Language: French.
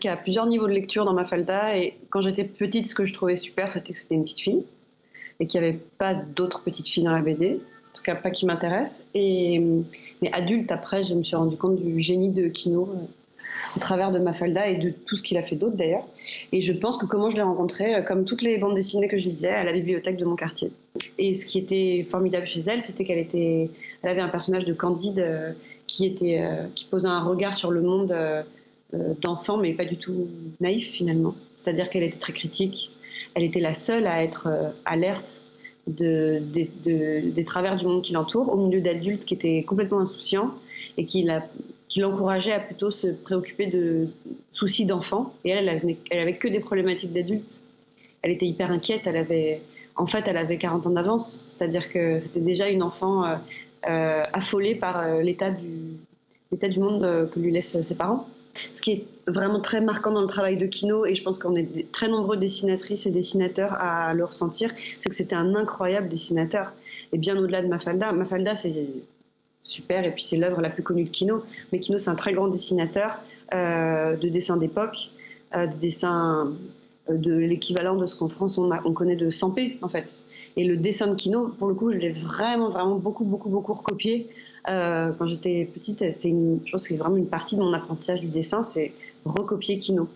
qu'il y a plusieurs niveaux de lecture dans Mafalda et quand j'étais petite, ce que je trouvais super, c'était que c'était une petite fille et qu'il n'y avait pas d'autres petites filles dans la BD, en tout cas pas qui m'intéressent. Mais adulte, après, je me suis rendu compte du génie de Kino au travers de Mafalda et de tout ce qu'il a fait d'autre d'ailleurs. Et je pense que comment je l'ai rencontrée, comme toutes les bandes dessinées que je lisais, à la bibliothèque de mon quartier. Et ce qui était formidable chez elle, c'était elle avait un personnage de Candide qui posait un regard sur le monde d'enfant, mais pas du tout naïf finalement. C'est-à-dire qu'elle était très critique. Elle était la seule à être alerte des travers du monde qui l'entoure, au milieu d'adultes qui étaient complètement insouciants et qui l'encourageaient à plutôt se préoccuper de soucis d'enfants. Et elle avait que des problématiques d'adultes. Elle était hyper inquiète. Elle avait 40 ans d'avance. C'est-à-dire que c'était déjà une enfant affolée par l'état du monde que lui laissent ses parents. Ce qui est vraiment très marquant dans le travail de Kino, et je pense qu'on est très nombreux dessinatrices et dessinateurs à le ressentir, c'est que c'était un incroyable dessinateur. Et bien au-delà de Mafalda. Mafalda, c'est super, et puis c'est l'œuvre la plus connue de Kino. Mais Kino, c'est un très grand dessinateur de dessins d'époque, de dessins de l'équivalent de ce qu'en France on connaît de Sampé, en fait. Et le dessin de Kino, pour le coup, je l'ai vraiment, vraiment beaucoup recopié. Quand j'étais petite, je pense que c'est vraiment une partie de mon apprentissage du dessin, c'est recopier Kino.